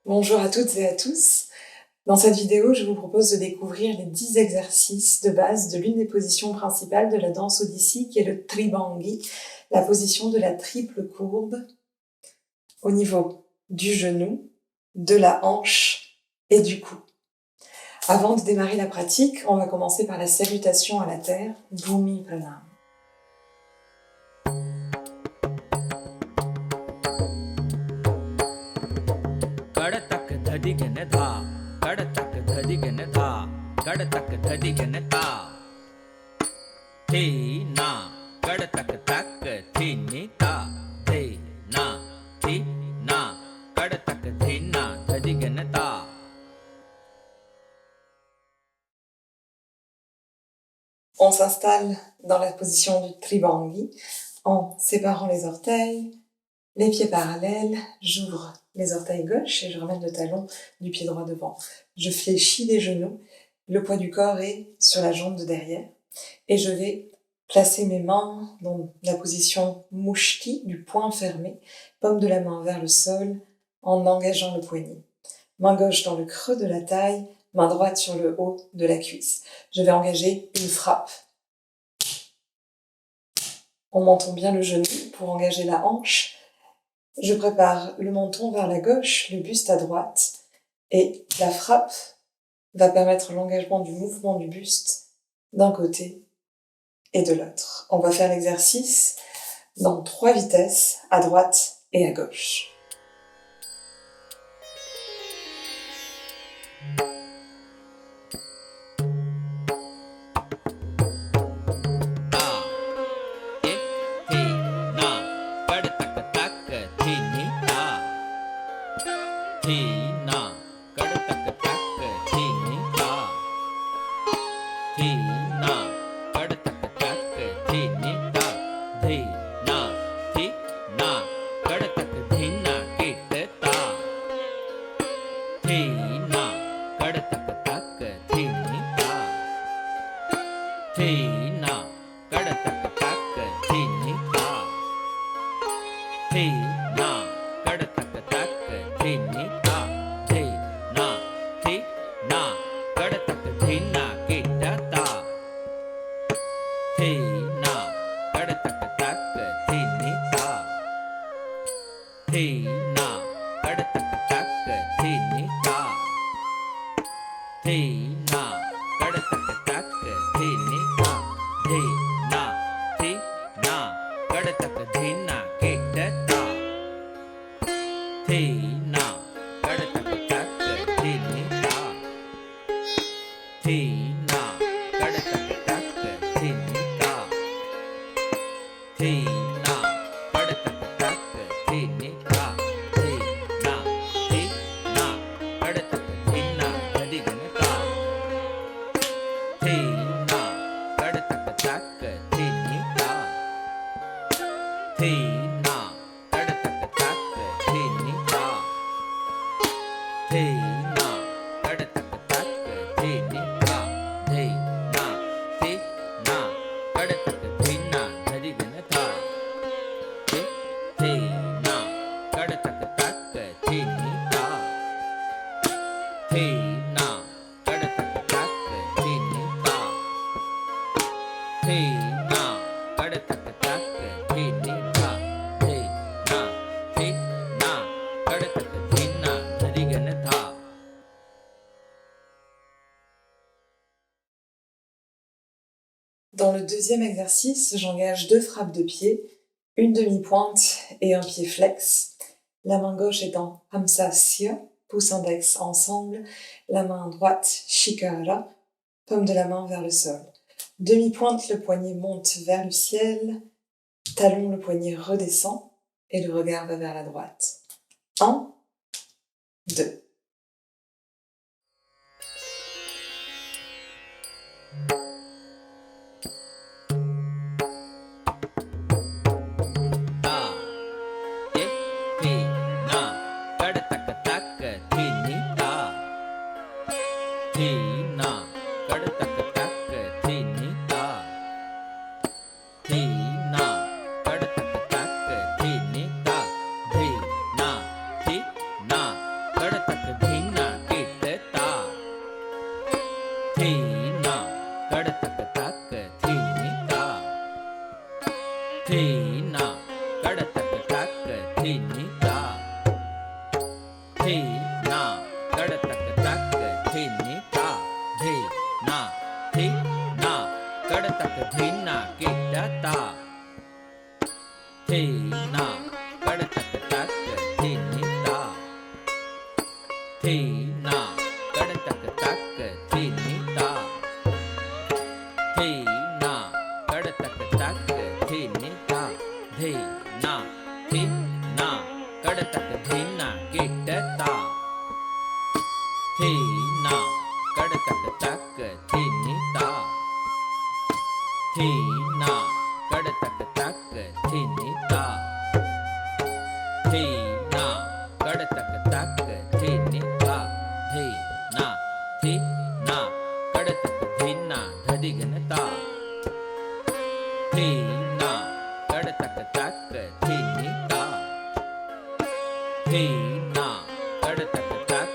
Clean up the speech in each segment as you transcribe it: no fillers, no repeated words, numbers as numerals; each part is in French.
Bonjour à toutes et à tous. Dans cette vidéo, je vous propose de découvrir les 10 exercices de base de l'une des positions principales de la danse Odissi, qui est le Tribangi, la position de la triple courbe au niveau du genou, de la hanche et du cou. Avant de démarrer la pratique, on va commencer par la salutation à la terre, Bhumi Pranam. ಕಡತಕ್ ಧದಿಗೆನ ಧಾ ಕಡತಕ್ ಧದಿಗೆನ ಧಾ ಕಡತಕ್ ಧದಿಗೆನ ತಾ ಥೇ ನಾ ಕಡತಕ್ ತಕ್ ಥೇ ನಿ ತಾ ಥೇ ನಾ ಥೇ ನಾ ಕಡತಕ್ ಥೇ ನಾ ಧದಿಗೆನ ತಾ. On s'installe dans la position du Tribangi en séparant les orteils, les pieds parallèles, j'ouvre les orteils gauche et je ramène le talon du pied droit devant. Je fléchis les genoux, le poids du corps est sur la jambe de derrière et je vais placer mes mains dans la position mushti, du poing fermé, paume de la main vers le sol en engageant le poignet. Main gauche dans le creux de la taille, main droite sur le haut de la cuisse. Je vais engager une frappe. On menton bien le genou pour engager la hanche. Je prépare le menton vers la gauche, le buste à droite, et la frappe va permettre l'engagement du mouvement du buste d'un côté et de l'autre. On va faire l'exercice dans 3 vitesses, à droite et à gauche. Dans le deuxième exercice, j'engage 2 frappes de pied, une demi-pointe et un pied flex. La main gauche est en Hamsasya, pouce index ensemble, la main droite Shikara, paume de la main vers le sol. Demi-pointe, le poignet monte vers le ciel, talon, le poignet redescend et le regard va vers la droite. 1, 2. ಕಡತಕ कड़ तक तक धीनी ता धीना कड़ तक तक धीनी ता धीना कड़ तक तक धीनी ता धीना धीना कड़ तक धीना गिटता धीना कड़ तक तक धीनी ता धीना कड़ तक तक धीनी ता धीना कड़ तक तक धीनी ता धीना धीना कड़ तक धीना गिटता धीना कड़ तक तक धीनी ता धीना कड़ तक तक धीनी ता धीना कड़ तक तक धीनी ता धीना धीना कड़ तक धीना धदिगनता धीना कड़ तक तक धीनी ता धीना कड़ तक तक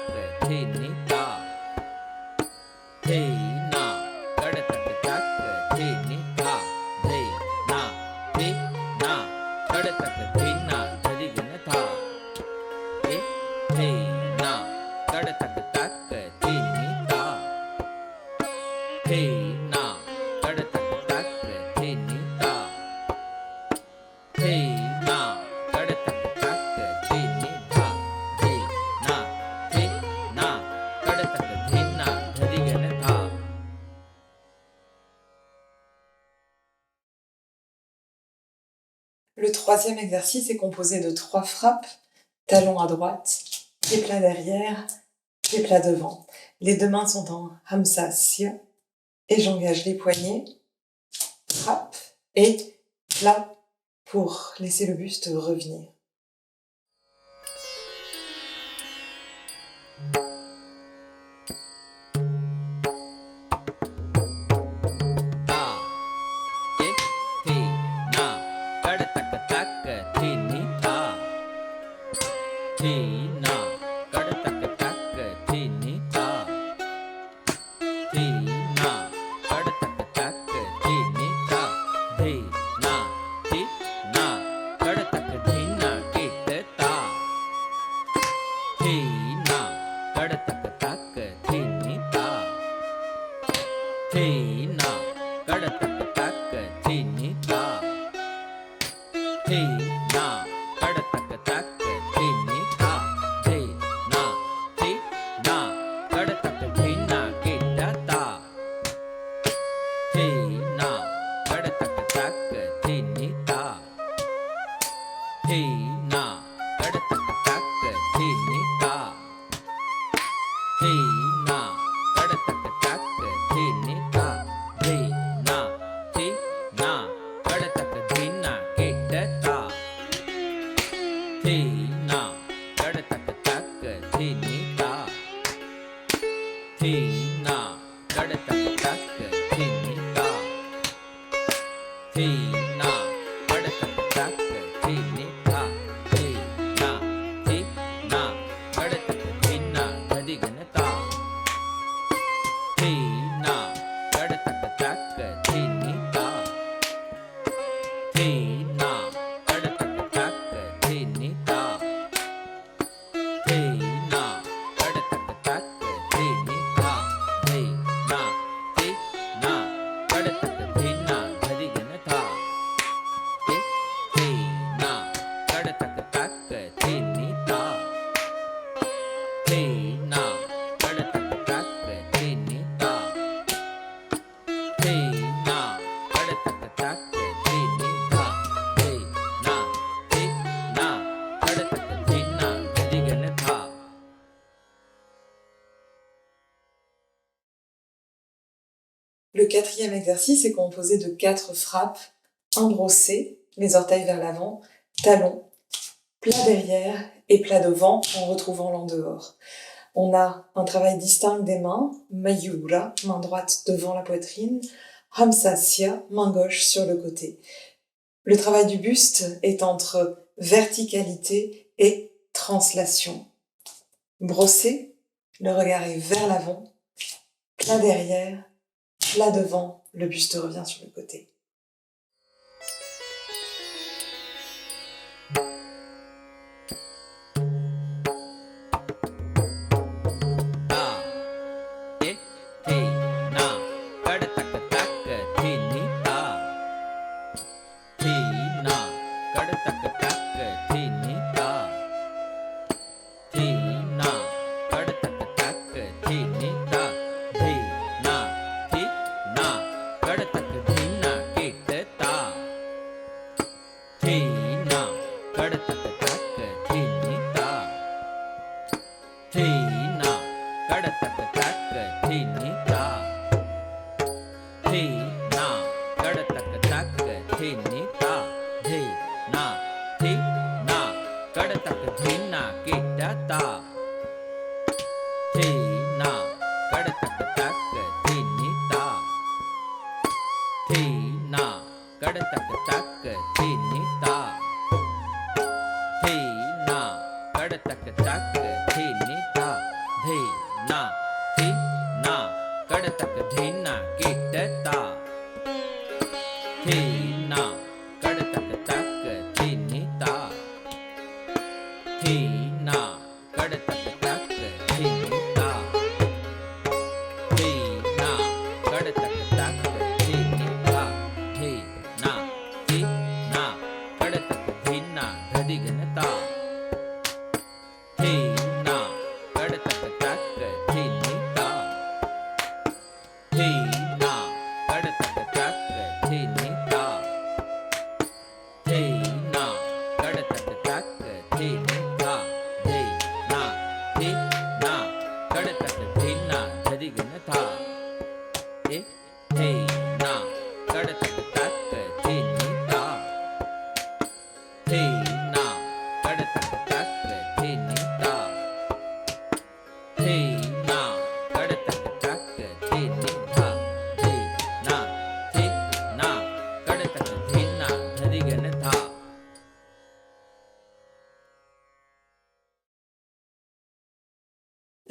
धीनी ता धीना कड़ तक तक धीनी ता धीना धीना कड़ तक धीना धदिगनता धीना कड़ तक तक धीनी ता धीना कड़ तक तक धीनी ता धीना कड़ तक तक धीनी ता धीना धीना कड़ तक धीना धदिगनता Le troisième exercice est composé de 3 frappes, talons à droite, pieds plats derrière, pieds plats devant. Les 2 mains sont en Hamsasya et j'engage les poignets, frappe et plat pour laisser le buste revenir. ता धीना कड़ तक तक धीनी ता धीना कड़ तक तक धीनी ता धीना कड़ तक तक धीनी ता धीना धीना कड़ तक धीना गिटता धीना कड़ तक तक धीनी ता धीना कड़ तक तक धीनी ता धीना कड़ तक तक धीनी ता धीना धीना कड़ तक धीना गिटता धीना कड़ तक तक धीनी ता धीना कड़ तक तक धीनी ता धीना कड़ तक तक धीनी ता धीना धीना कड़ तक धीना गिटता धीना कड़ तक तक धीनी ता धीना कड़ तक तक धीनी ता धीना कड़ तक तक धीनी ता धीना धीना कड़ तक धीना धदिगनता धीना कड़ तक तक धीनी ता धीना कड़ तक तक धीनी ता धीना कड़ तक तक धीनी ता धीना धीना कड़ तक धीना धदिगनता धीना कड़ तक तक धीनी ता धीना कड़ तक तक धीनी ता धीना कड़ तक तक धीनी ता धीना धीना कड़ तक धीना धदिगनता Le quatrième exercice est composé de 4 frappes, embrossées, les orteils vers l'avant, talons, plat derrière et plat devant en retrouvant l'en dehors. On a un travail distinct des mains, Mayura, main droite devant la poitrine, Hamsasya, main gauche sur le côté. Le travail du buste est entre verticalité et translation. Brossé, le regard est vers l'avant, plat derrière, Plat devant, le buste revient sur le côté.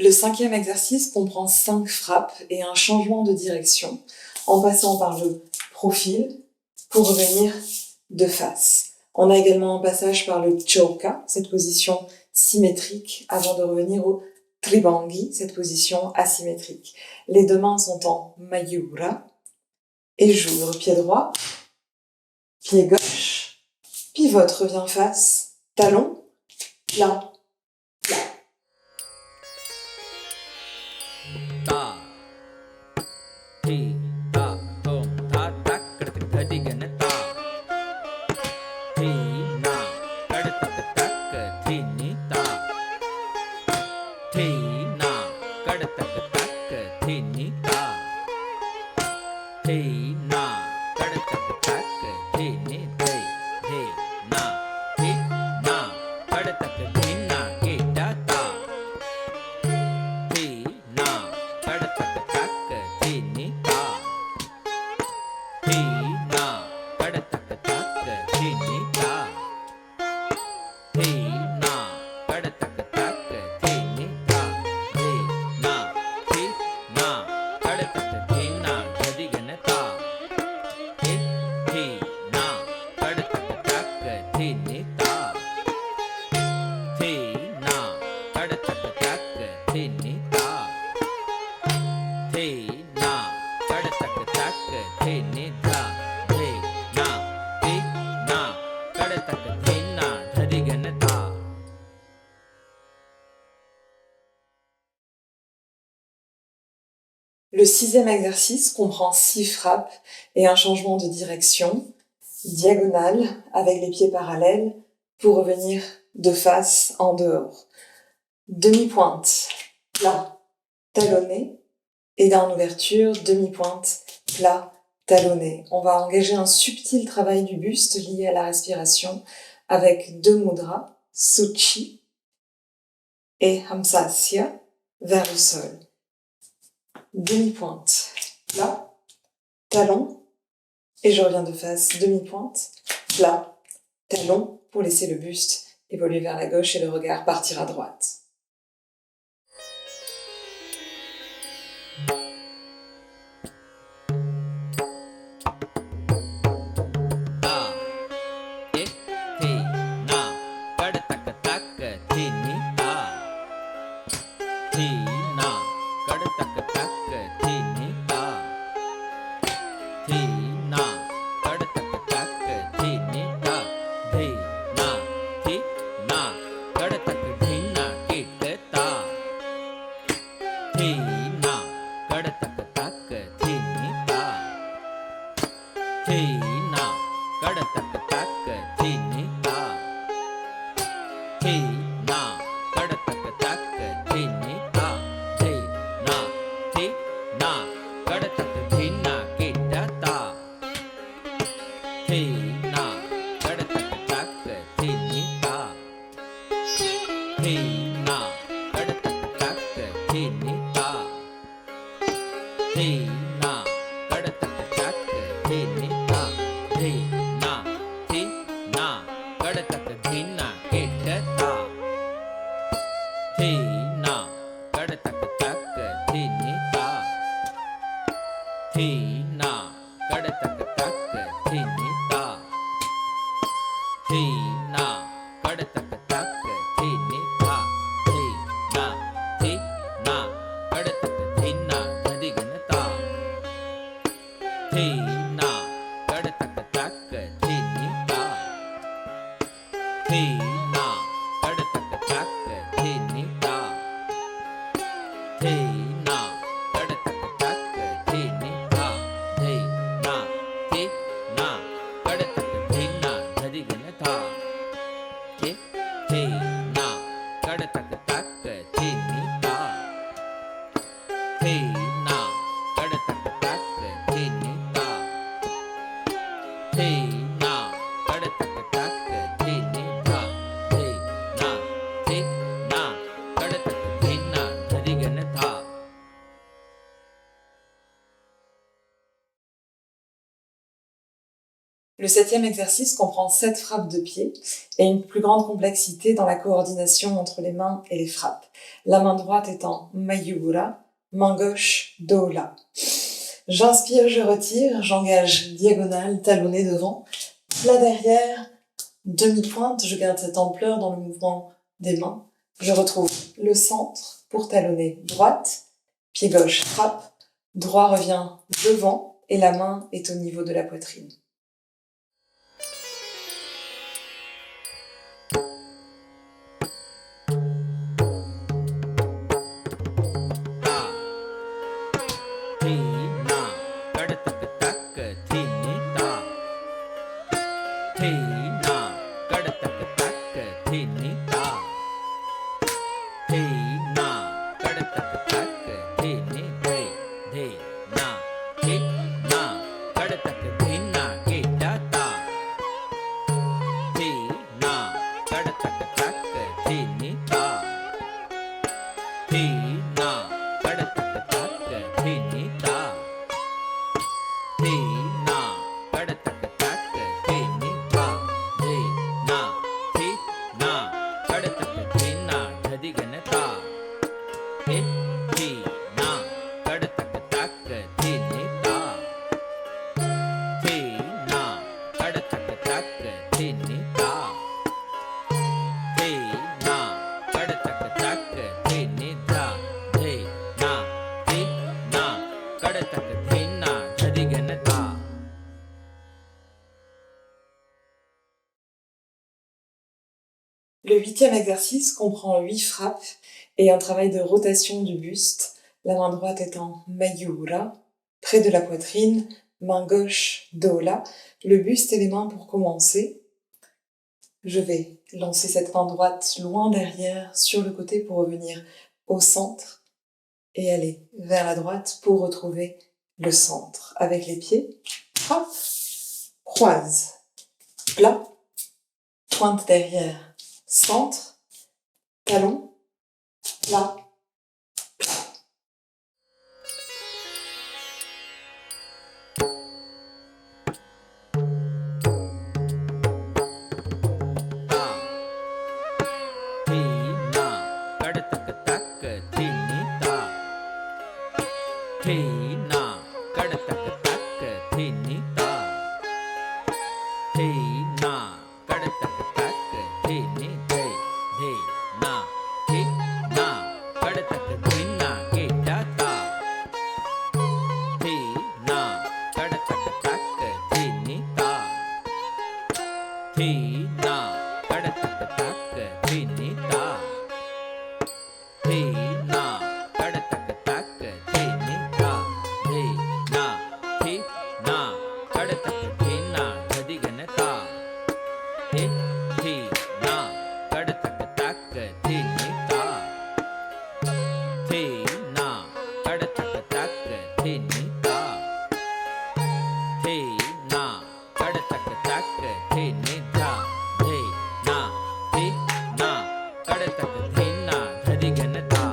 Le 5e exercice comprend 5 frappes et un changement de direction en passant par le profil pour revenir de face. On a également un passage par le choka, cette position symétrique, avant de revenir au tribangi, cette position asymétrique. Les deux mains sont en mayura et j'ouvre pied droit, pied gauche, pivote, revient face, talon, plat. Le 6e exercice comprend 6 frappes et un changement de direction, diagonale avec les pieds parallèles pour revenir de face en dehors. Demi-pointe, plat, talonné, et en ouverture, demi-pointe, plat, talonné. On va engager un subtil travail du buste lié à la respiration avec 2 mudras, Suchi et Hamsasya, vers le sol. Demi-pointe, plat, talon, et je reviens de face, demi-pointe, plat, talon, pour laisser le buste évoluer vers la gauche et le regard partir à droite. thi na kar tak tak thi ni ta thi na thi na kar tak thi na kit ta thi na kar tak tak thi ni ta thi na kar tak tak thi ni ta thi na kar tak tak thi ni ta thi na thi na kar tak thi na kit ta thi na kar tak tak thi ni ta thi na kar tak tak thi ni ta thi na kar tak tak thi ni ta thi na thi na kar tak thi na kit ta thi na kar tak tak thi ni ta thi na kar tak tak thi ni ta thi na kar tak tak thi ni ta thi na thi na kar tak thi na dhadi gan ta thi na kar tak tak thi ni ta thi na kar tak tak thi ni ta thi na kar tak tak thi ni ta thi na thi na kar tak thi na dhadi gan ta thi na kar tak tak thi ni ta thi na kar tak tak thi ni ta thi na kar tak tak thi ni ta thi na thi na kar tak thi na dhadi gan ta. Le 7e exercice comprend 7 frappes de pied et une plus grande complexité dans la coordination entre les mains et les frappes. La main droite étant Mayura, main gauche Dola. J'inspire, je retire, j'engage diagonale, talonné devant, plat derrière, demi-pointe, je garde cette ampleur dans le mouvement des mains. Je retrouve le centre pour talonner droite, pied gauche frappe, droit revient devant et la main est au niveau de la poitrine. thi na kar tak tak thi ni ta thi na kar tak tak thi ni ta thi na kar tak tak thi ni thi na thi na kar tak thi na kit ta thi na kar tak tak thi ni ta thi na kar tak tak thi ni ta thi na kar tak tak thi ni ta thi na thi na kar tak thi na dhadi gan ta thi na kar tak tak thi ni ta thi na kar tak tak thi ni ta thi na kar tak tak thi ni ta thi na thi na kar tak thi na dhadi gan ta. Le 8e exercice comprend 8 frappes et un travail de rotation du buste, la main droite étant Mayura, près de la poitrine, main gauche Dola, le buste et les mains pour commencer. Je vais lancer cette main droite loin derrière sur le côté pour revenir au centre et aller vers la droite pour retrouver le centre. Avec les pieds, hop, croise, plat, pointe derrière, centre, talon, plat, thi na kar tak tak thi ni ta thi na kar tak tak thi ni ta thi na kar tak tak thi ni thi na thi na kadtak thina dhadigan ta thi thi na kadtak tak thini ta thi na kadtak tak thini ta thi na kadtak tak thini ta thi na kadtak thina dhadigan ta.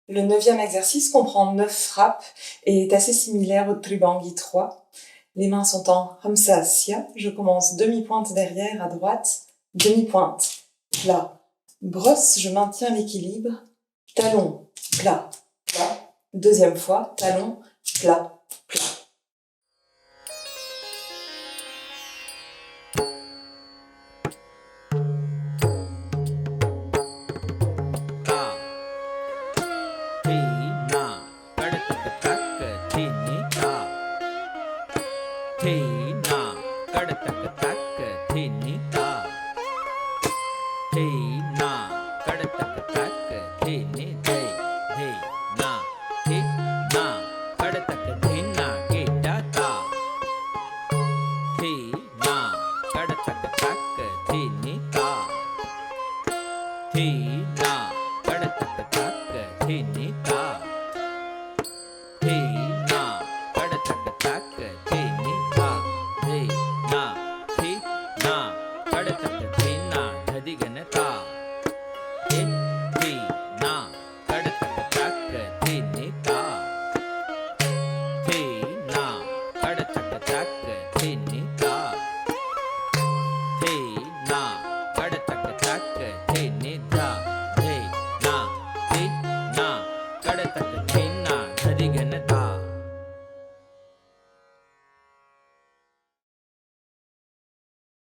Le 9e exercice comprend 9 frappes et est assez similaire au Tribangi 3. Les mains sont en Hamsasya. Je commence demi-pointe derrière à droite, demi-pointe, plat. Brosse, je maintiens l'équilibre. Talon, plat, plat. Deuxième fois, talon, plat, plat.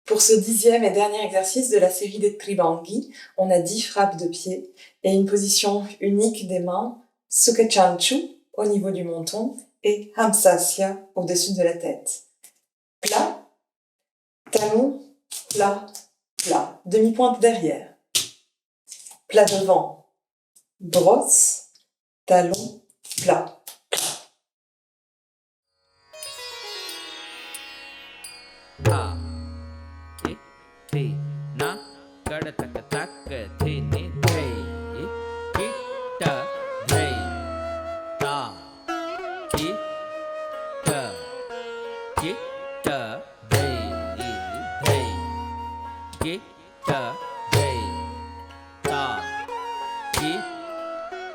Pour ce 10e et dernier exercice de la série des Tribangi, on a 10 frappes de pied et une position unique des mains, Sukachanchu au niveau du menton et Hamsasya au-dessus de la tête. Plat, talon, plat, plat, demi-pointe derrière. Plat devant, brosse, talon, plat. Thi na kadtak tak thini thei kita thei ta kita thei thei kita thei ta kita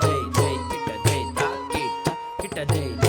thei thei kita thei ta kita day.